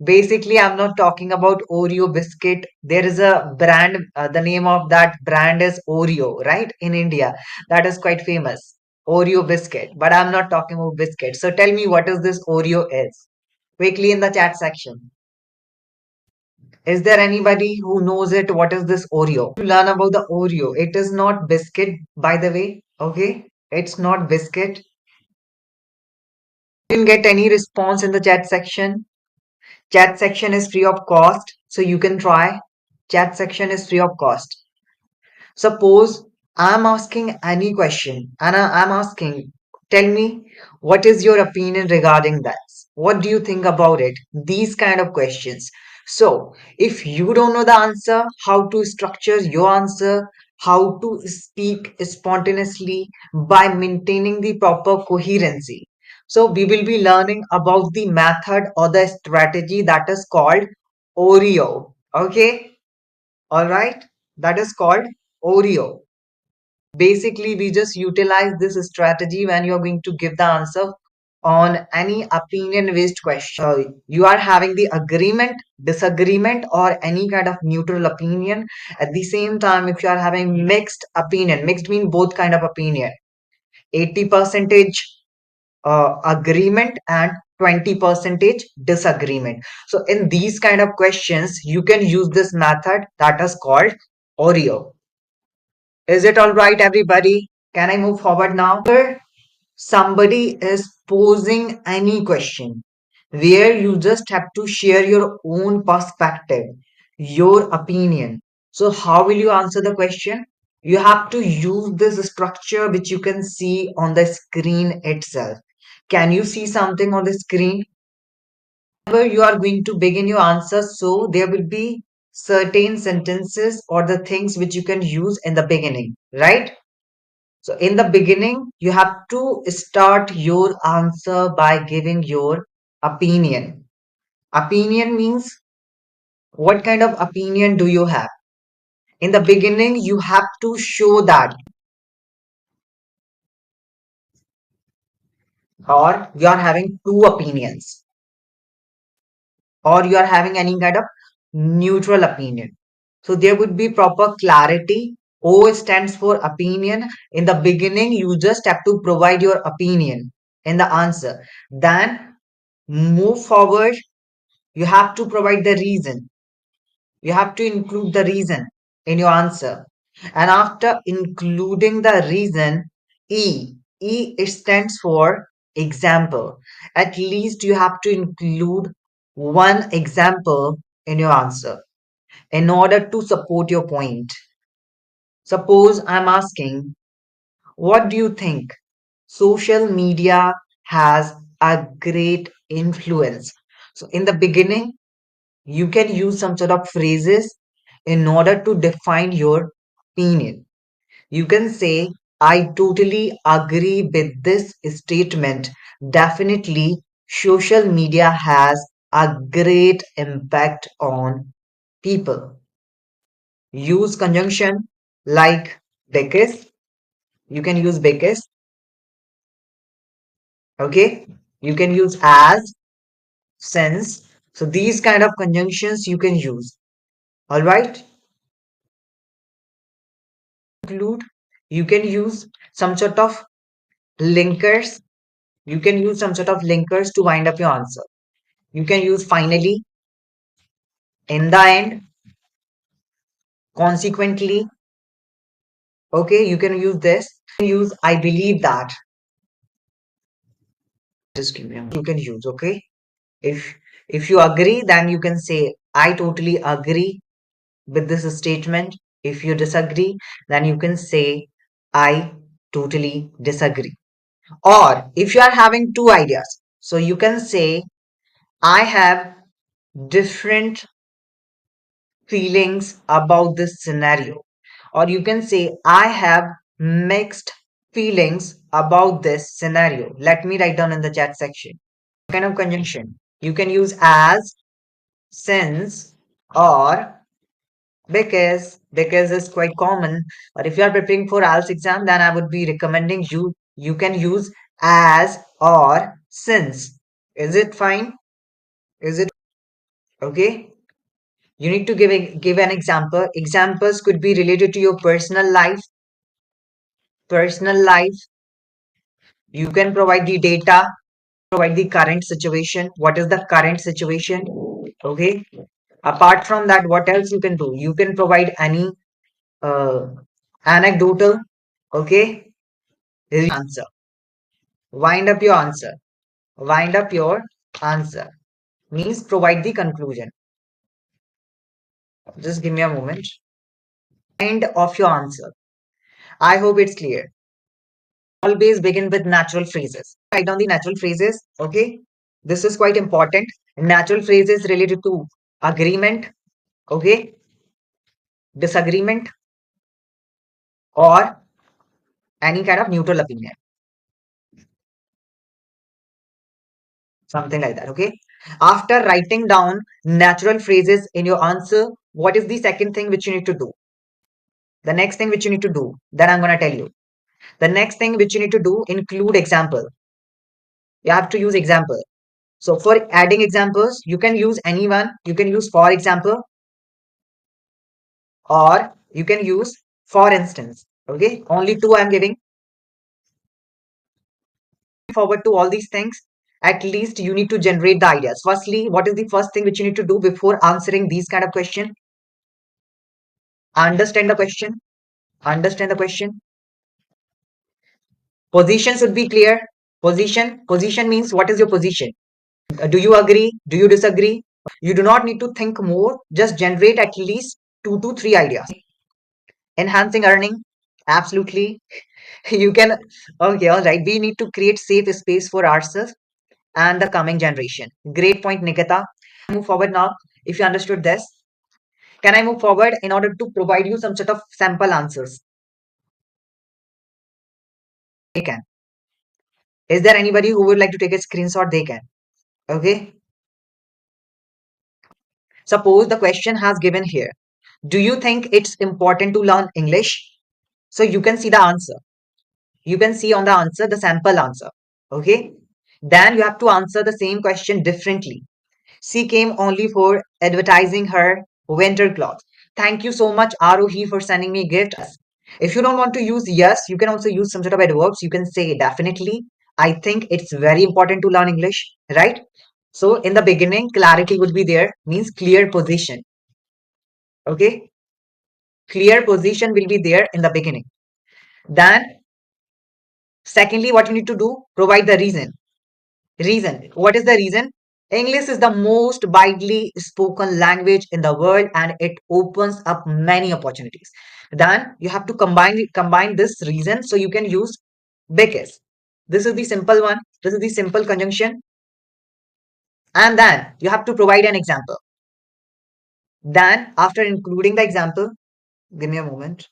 Basically, I'm not talking about Oreo biscuit. There is a brand, the name of that brand is Oreo, right? In India, that is quite famous. Oreo biscuit. But I'm not talking about biscuit. So tell me what is this Oreo is? Quickly in the chat section. Is there anybody who knows it? What is this Oreo? To learn about the Oreo, it is not biscuit, by the way. Okay, it's not biscuit. Didn't get any response in the chat section. Chat section is free of cost, so you can try. Chat section is free of cost. Suppose I'm asking any question and I'm asking, tell me what is your opinion regarding that? What do you think about it? These kind of questions. So, if you don't know the answer, how to structure your answer, how to speak spontaneously by maintaining the proper coherency. So, we will be learning about the method or the strategy that is called Oreo. Okay, all right, that is called Oreo. Basically, we just utilize this strategy when you're going to give the answer on any opinion based question. You are having the agreement, disagreement, or any kind of neutral opinion. At the same time, if you are having mixed opinion, mixed mean both kind of opinion, 80 percentage agreement and 20 percentage disagreement. So in these kind of questions, you can use this method that is called Oreo. Is it all right, everybody? Can I move forward now? Somebody is posing any question where you just have to share your own perspective, your opinion. So, how will you answer the question? You have to use this structure which you can see on the screen itself. Can you see something on the screen? Whenever you are going to begin your answer, so there will be certain sentences or the things which you can use in the beginning, right? So in the beginning, you have to start your answer by giving your opinion. Opinion means what kind of opinion do you have? In the beginning, you have to show that, or you are having two opinions, or you are having any kind of neutral opinion. So there would be proper clarity. O stands for opinion. In the beginning, you just have to provide your opinion in the answer. Then move forward. You have to provide the reason. You have to include the reason in your answer. And after including the reason, E it stands for example. At least you have to include one example in your answer in order to support your point. Suppose I'm asking, what do you think? Social media has a great influence. So in the beginning, you can use some sort of phrases in order to define your opinion. You can say, I totally agree with this statement. Definitely, social media has a great impact on people. Use conjunction like because. You can use because, okay? You can use as, since. So these kind of conjunctions you can use. All right? Include, you can use some sort of linkers. You can use some sort of linkers to wind up your answer. You can use finally, in the end, consequently. Okay, you can use this. Use I believe that. Just give me you can use, okay? If if you agree, then you can say I totally agree with this statement. If you disagree, then you can say I totally disagree. Or if you are having two ideas, so you can say I have different feelings about this scenario. Or you can say, I have mixed feelings about this scenario. Let me write down in the chat section. Kind of conjunction. You can use as, since, or because. Because is quite common. But if you are preparing for IELTS exam, then I would be recommending you can use as or since. Is it fine? Is it Okay, you need to give an example. Examples could be related to your personal life. You can provide the data, provide the current situation. What is the current situation? Okay, apart from that, what else you can do? You can provide any uh, anecdotal. Okay, answer. Wind up your answer. Wind up your answer means provide the conclusion. Just give me a moment. End of your answer. I hope it's clear. Always begin with natural phrases. Write down the natural phrases. Okay, this is quite important. Natural phrases related to agreement. Okay, disagreement, or any kind of neutral opinion. Something like that. Okay, after writing down natural phrases in your answer, what is the second thing which you need to do? The next thing which you need to do, that I'm going to tell you. The next thing which you need to do, include example. You have to use example. So for adding examples, you can use anyone. You can use for example, or you can use for instance. Okay, only two I'm giving. Forward to all these things, at least you need to generate the ideas. Firstly, what is the first thing which you need to do before answering these kind of question? Understand the question. Understand the question. Position should be clear. Position means what is your position? Do you agree? Do you disagree? You do not need to think more. Just generate at least 2 to 3 ideas. Enhancing earning. Absolutely. You can. Okay, all right. We need to create safe space for ourselves and the coming generation. Great point, Nikita. Move forward now. If you understood this, can I move forward in order to provide you some sort of sample answers? They can. Is there anybody who would like to take a screenshot? They can. Okay. Suppose the question has given here. Do you think it's important to learn English? So you can see the answer. You can see on the answer the sample answer. Okay. Then you have to answer the same question differently. She came only for advertising her winter clothes. Thank you so much, Arohi, for sending me gift. If you don't want to use yes, you can also use some sort of adverbs. You can say definitely. I think it's very important to learn English, right? So in the beginning, clarity would be there, means clear position. Okay, clear position will be there in the beginning. Then, secondly, what you need to do, provide the reason. Reason. What is the reason? English is the most widely spoken language in the world and it opens up many opportunities. Then you have to combine this reason so you can use because. This is the simple one. This is the simple conjunction. And then you have to provide an example. Then after including the example, give me a moment.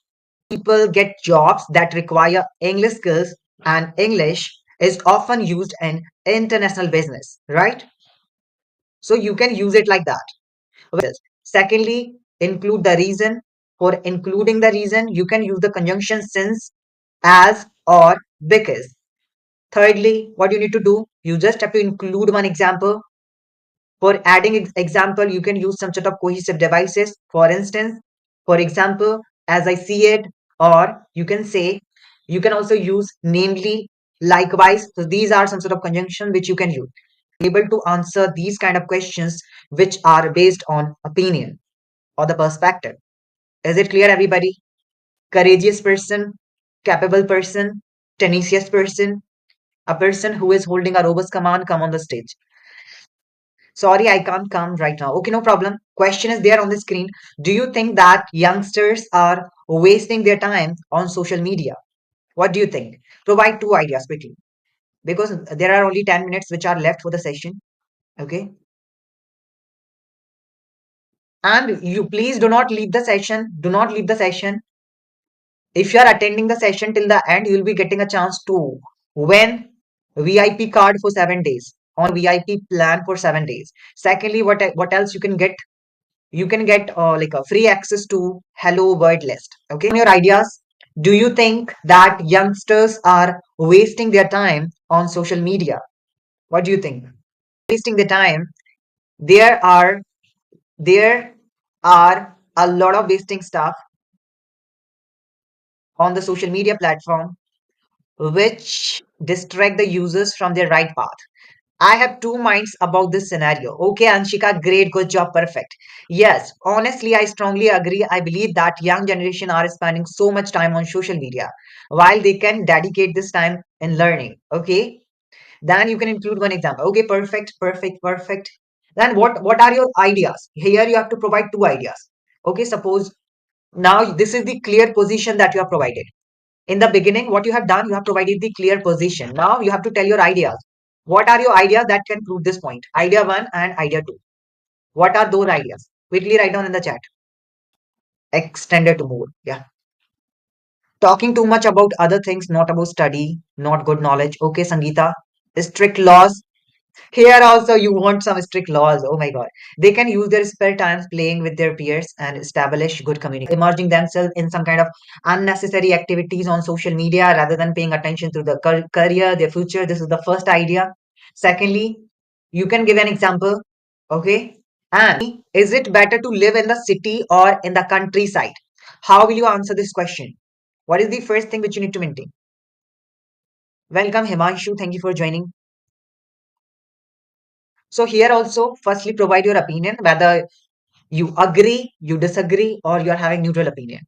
People get jobs that require English skills and English is often used in international business, right? So you can use it like that. Secondly, include the reason. For including the reason, you can use the conjunction since, as, or because. Thirdly, what you need to do, you just have to include one example. For adding example, you can use some sort of cohesive devices. For instance, for example, as I see it, or you can say, you can also use namely, likewise. So these are some sort of conjunction which you can use. Able to answer these kind of questions which are based on opinion or the perspective. Is it clear, everybody? Courageous person, capable person, tenacious person, a person who is holding a robust command, come on the stage. Sorry, I can't come right now. Okay, no problem. Question is there on the screen. Do you think that youngsters are wasting their time on social media? What do you think? Provide two ideas quickly because there are only 10 minutes which are left for the session. Okay. And you please do not leave the session. Do not leave the session. If you are attending the session till the end, you will be getting a chance to win VIP card for 7 days on VIP plan for 7 days. Secondly, what else you can get? You can get like a free access to Hello World list. Okay, your ideas. Do you think that youngsters are wasting their time on social media? What do you think? Wasting the time. There are There are a lot of wasting stuff on the social media platform which distract the users from their right path. I have two minds about this scenario. Okay, Anshika, great, good job, perfect. Yes, honestly, I strongly agree. I believe that young generation are spending so much time on social media while they can dedicate this time in learning. Okay, then you can include one example. Okay, perfect, perfect, perfect. Then what are your ideas? Here you have to provide two ideas. Okay, suppose now this is the clear position that you have provided. In the beginning, what you have done, you have provided the clear position. Now you have to tell your ideas. What are your ideas that can prove this point? Idea one and idea two. What are those ideas? Quickly write down in the chat. Extended to more. Yeah. Talking too much about other things, not about study, not good knowledge. Okay, Sangeeta. Strict laws. Here also you want some strict laws. Oh my God. They can use their spare time playing with their peers and establish good communication, immersing themselves in some kind of unnecessary activities on social media rather than paying attention to the career, their future. This is the first idea. Secondly, you can give an example. Okay. And is it better to live in the city or in the countryside? How will you answer this question? What is the first thing which you need to maintain? Welcome, Himanshu. Thank you for joining. So here also, firstly, provide your opinion, whether you agree, you disagree, or you're having neutral opinion.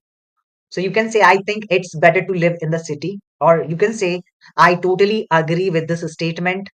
So you can say, I think it's better to live in the city, or you can say, I totally agree with this statement.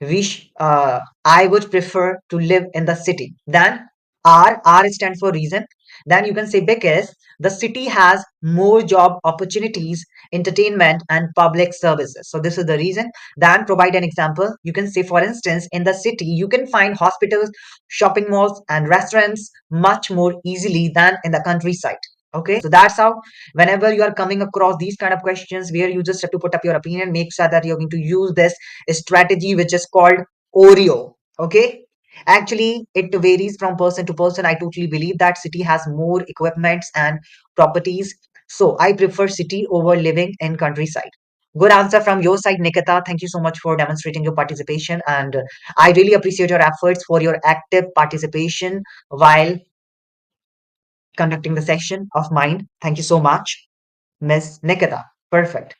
I would prefer to live in the city. Then R stands for reason. Then you can say because the city has more job opportunities, entertainment, and public services. So this is the reason. Then provide an example. You can say, for instance, in the city, you can find hospitals, shopping malls, and restaurants much more easily than in the countryside. Okay, so that's how whenever you are coming across these kind of questions where you just have to put up your opinion, make sure that you're going to use this strategy which is called Oreo. Okay. Actually, it varies from person to person. I totally believe that city has more equipments and properties. So I prefer city over living in countryside. Good answer from your side, Nikita. Thank you so much for demonstrating your participation. And I really appreciate your efforts for your active participation while conducting the session of mine. Thank you so much, Miss Nikita. Perfect.